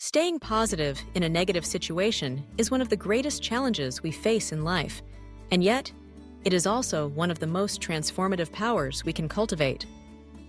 Staying positive in a negative situation is one of the greatest challenges we face in life, and yet, it is also one of the most transformative powers we can cultivate.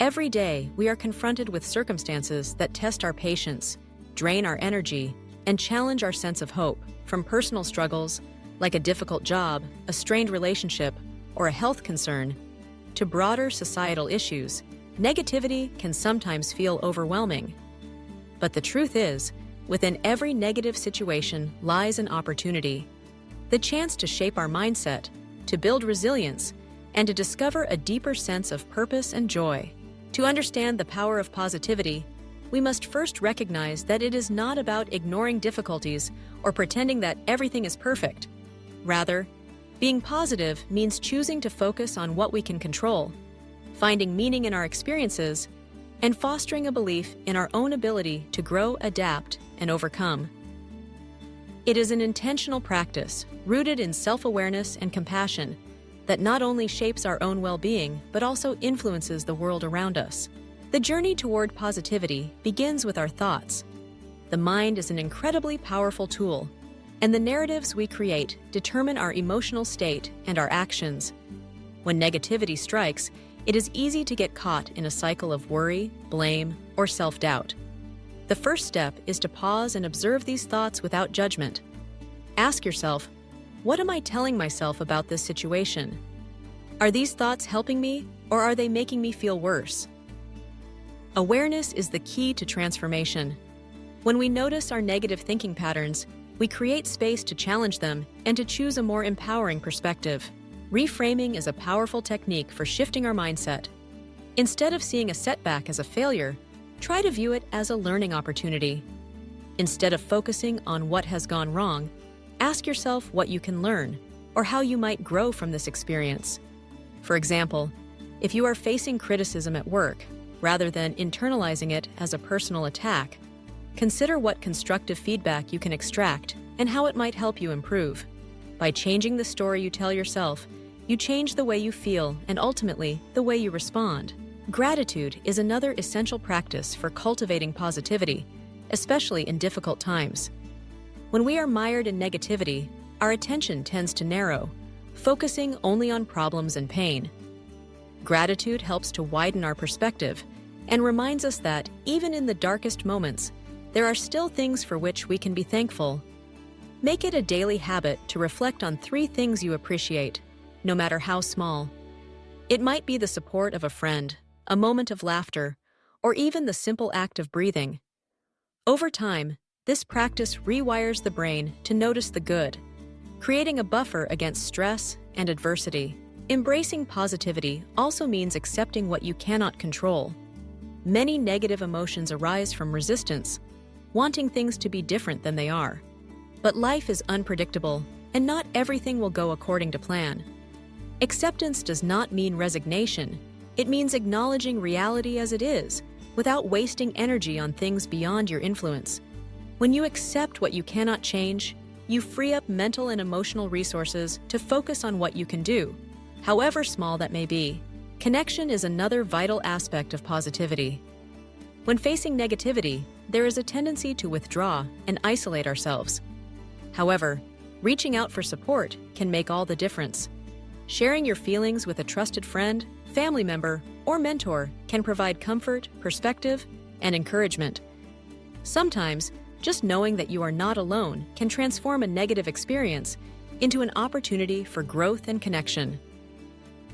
Every day, we are confronted with circumstances that test our patience, drain our energy, and challenge our sense of hope, from personal struggles, like a difficult job, a strained relationship, or a health concern, to broader societal issues. Negativity can sometimes feel overwhelming. But the truth is, within every negative situation lies an opportunity, the chance to shape our mindset, to build resilience, and to discover a deeper sense of purpose and joy. To understand the power of positivity, we must first recognize that it is not about ignoring difficulties or pretending that everything is perfect. Rather, being positive means choosing to focus on what we can control, finding meaning in our experiences, and fostering a belief in our own ability to grow, adapt, and overcome. It is an intentional practice, rooted in self-awareness and compassion, that not only shapes our own well-being, but also influences the world around us. The journey toward positivity begins with our thoughts. The mind is an incredibly powerful tool, and the narratives we create determine our emotional state and our actions. When negativity strikes, it is easy to get caught in a cycle of worry, blame, or self-doubt. The first step is to pause and observe these thoughts without judgment. Ask yourself, what am I telling myself about this situation? Are these thoughts helping me, or are they making me feel worse? Awareness is the key to transformation. When we notice our negative thinking patterns, we create space to challenge them and to choose a more empowering perspective. Reframing is a powerful technique for shifting our mindset. Instead of seeing a setback as a failure, try to view it as a learning opportunity. Instead of focusing on what has gone wrong, ask yourself what you can learn or how you might grow from this experience. For example, if you are facing criticism at work, rather than internalizing it as a personal attack, consider what constructive feedback you can extract and how it might help you improve. By changing the story you tell yourself, you change the way you feel and ultimately the way you respond. Gratitude is another essential practice for cultivating positivity, especially in difficult times. When we are mired in negativity, our attention tends to narrow, focusing only on problems and pain. Gratitude helps to widen our perspective and reminds us that, even in the darkest moments, there are still things for which we can be thankful. Make it a daily habit to reflect on 3 things you appreciate, no matter how small. It might be the support of a friend, a moment of laughter, or even the simple act of breathing. Over time, this practice rewires the brain to notice the good, creating a buffer against stress and adversity. Embracing positivity also means accepting what you cannot control. Many negative emotions arise from resistance, wanting things to be different than they are. But life is unpredictable, and not everything will go according to plan. Acceptance does not mean resignation. It means acknowledging reality as it is, without wasting energy on things beyond your influence. When you accept what you cannot change, you free up mental and emotional resources to focus on what you can do, however small that may be. Connection is another vital aspect of positivity. When facing negativity, there is a tendency to withdraw and isolate ourselves. However, reaching out for support can make all the difference. Sharing your feelings with a trusted friend, family member, or mentor can provide comfort, perspective, and encouragement. Sometimes, just knowing that you are not alone can transform a negative experience into an opportunity for growth and connection.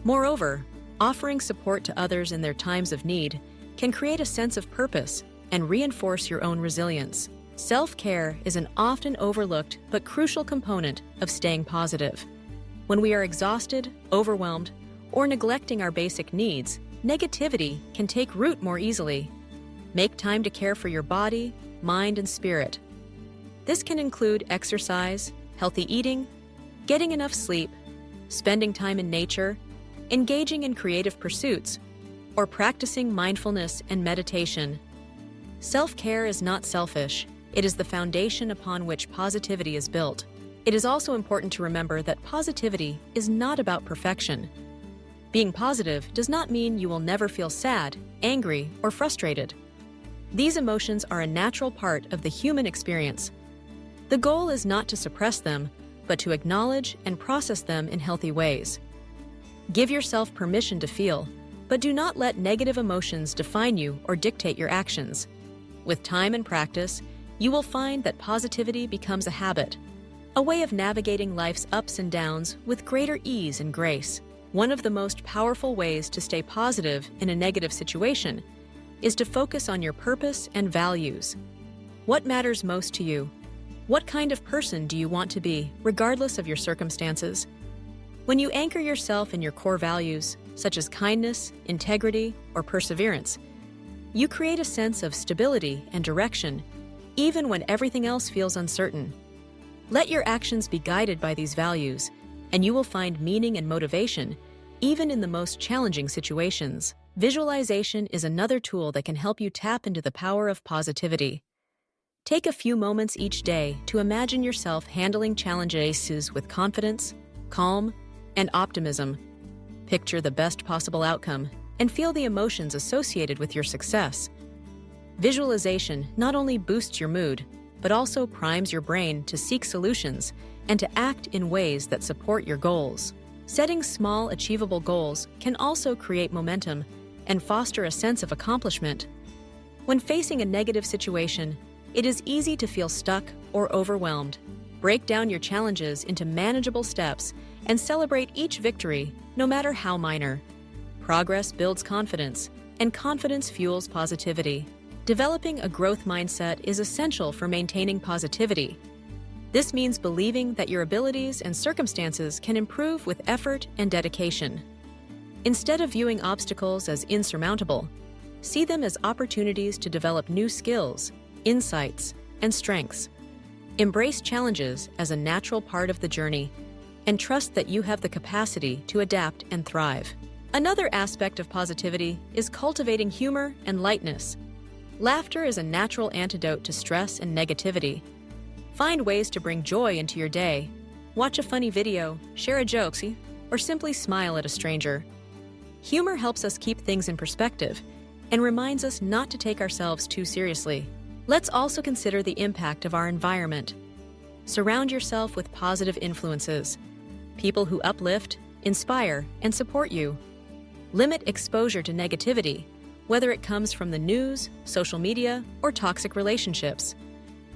Moreover, offering support to others in their times of need can create a sense of purpose and reinforce your own resilience. Self-care is an often overlooked but crucial component of staying positive. When we are exhausted, overwhelmed, or neglecting our basic needs, negativity can take root more easily. Make time to care for your body, mind, and spirit. This can include exercise, healthy eating, getting enough sleep, spending time in nature, engaging in creative pursuits, or practicing mindfulness and meditation. Self-care is not selfish. It is the foundation upon which positivity is built. It is also important to remember that positivity is not about perfection. Being positive does not mean you will never feel sad, angry, or frustrated. These emotions are a natural part of the human experience. The goal is not to suppress them, but to acknowledge and process them in healthy ways. Give yourself permission to feel, but do not let negative emotions define you or dictate your actions. With time and practice, you will find that positivity becomes a habit, a way of navigating life's ups and downs with greater ease and grace. One of the most powerful ways to stay positive in a negative situation is to focus on your purpose and values. What matters most to you? What kind of person do you want to be, regardless of your circumstances? When you anchor yourself in your core values, such as kindness, integrity, or perseverance, you create a sense of stability and direction, even when everything else feels uncertain. Let your actions be guided by these values, and you will find meaning and motivation, even in the most challenging situations. Visualization is another tool that can help you tap into the power of positivity. Take a few moments each day to imagine yourself handling challenges with confidence, calm, and optimism. Picture the best possible outcome and feel the emotions associated with your success. Visualization not only boosts your mood, but also primes your brain to seek solutions and to act in ways that support your goals. Setting small, achievable goals can also create momentum and foster a sense of accomplishment. When facing a negative situation, it is easy to feel stuck or overwhelmed. Break down your challenges into manageable steps and celebrate each victory, no matter how minor. Progress builds confidence, and confidence fuels positivity. Developing a growth mindset is essential for maintaining positivity. This means believing that your abilities and circumstances can improve with effort and dedication. Instead of viewing obstacles as insurmountable, see them as opportunities to develop new skills, insights, and strengths. Embrace challenges as a natural part of the journey and trust that you have the capacity to adapt and thrive. Another aspect of positivity is cultivating humor and lightness. Laughter is a natural antidote to stress and negativity. Find ways to bring joy into your day. Watch a funny video, share a joke, or simply smile at a stranger. Humor helps us keep things in perspective and reminds us not to take ourselves too seriously. Let's also consider the impact of our environment. Surround yourself with positive influences, people who uplift, inspire, and support you. Limit exposure to negativity, whether it comes from the news, social media, or toxic relationships.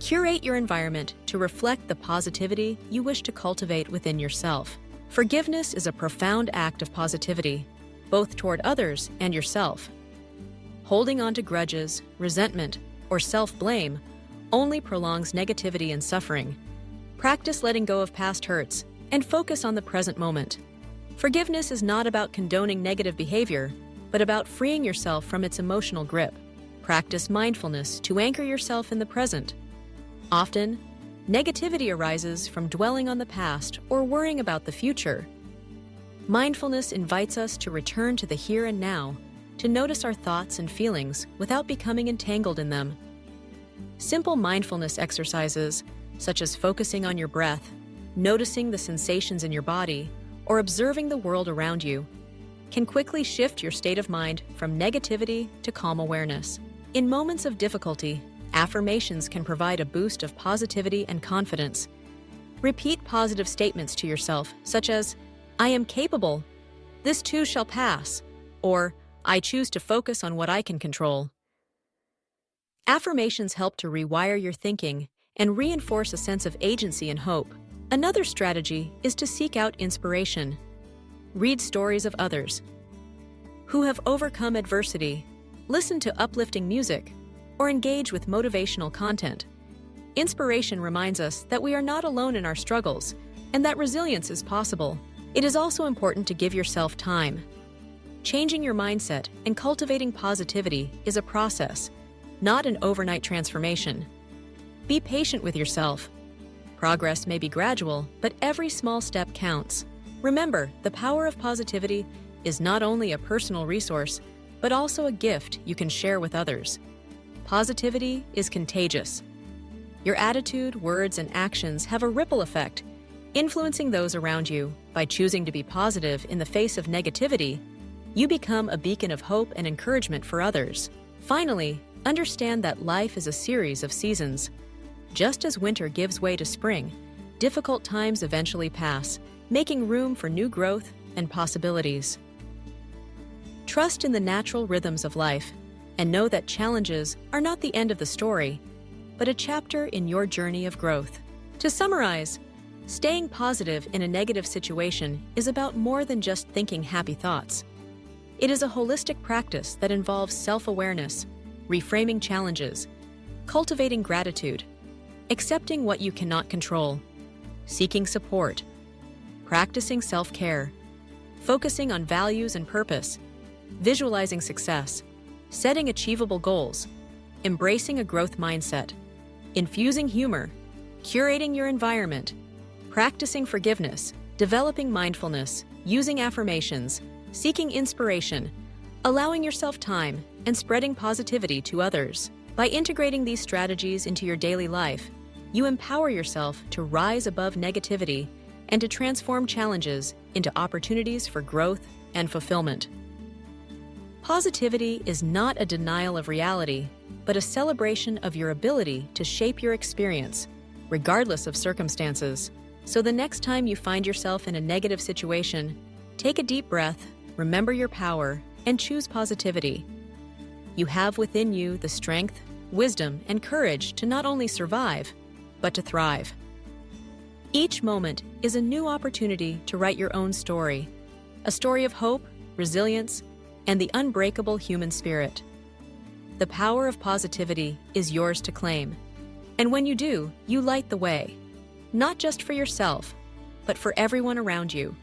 Curate your environment to reflect the positivity you wish to cultivate within yourself. Forgiveness is a profound act of positivity, both toward others and yourself. Holding on to grudges, resentment, or self-blame only prolongs negativity and suffering. Practice letting go of past hurts and focus on the present moment. Forgiveness is not about condoning negative behavior, but about freeing yourself from its emotional grip. Practice mindfulness to anchor yourself in the present. Often, negativity arises from dwelling on the past or worrying about the future. Mindfulness invites us to return to the here and now, to notice our thoughts and feelings without becoming entangled in them. Simple mindfulness exercises, such as focusing on your breath, noticing the sensations in your body, or observing the world around you, can quickly shift your state of mind from negativity to calm awareness. In moments of difficulty, affirmations can provide a boost of positivity and confidence. Repeat positive statements to yourself, such as, "I am capable," "This too shall pass," or "I choose to focus on what I can control." Affirmations help to rewire your thinking and reinforce a sense of agency and hope. Another strategy is to seek out inspiration. Read stories of others who have overcome adversity, listen to uplifting music, or engage with motivational content. Inspiration reminds us that we are not alone in our struggles and that resilience is possible. It is also important to give yourself time. Changing your mindset and cultivating positivity is a process, not an overnight transformation. Be patient with yourself. Progress may be gradual, but every small step counts. Remember, the power of positivity is not only a personal resource, but also a gift you can share with others. Positivity is contagious. Your attitude, words, and actions have a ripple effect, influencing those around you. By choosing to be positive in the face of negativity, you become a beacon of hope and encouragement for others. Finally, Understand that life is a series of seasons. Just as winter gives way to spring, difficult times eventually pass, making room for new growth and possibilities. Trust in the natural rhythms of life and know that challenges are not the end of the story, but a chapter in your journey of growth. To summarize, staying positive in a negative situation is about more than just thinking happy thoughts. It is a holistic practice that involves self-awareness, reframing challenges, cultivating gratitude, accepting what you cannot control, seeking support, practicing self-care, focusing on values and purpose, visualizing success, setting achievable goals, embracing a growth mindset, infusing humor, curating your environment, practicing forgiveness, developing mindfulness, using affirmations, seeking inspiration, allowing yourself time, and spreading positivity to others. By integrating these strategies into your daily life, you empower yourself to rise above negativity and to transform challenges into opportunities for growth and fulfillment. Positivity is not a denial of reality, but a celebration of your ability to shape your experience, regardless of circumstances. So the next time you find yourself in a negative situation, take a deep breath, remember your power, and choose positivity. You have within you the strength, wisdom, and courage to not only survive, but to thrive. Each moment is a new opportunity to write your own story, a story of hope, resilience, and the unbreakable human spirit. The power of positivity is yours to claim. And when you do, you light the way, not just for yourself, but for everyone around you.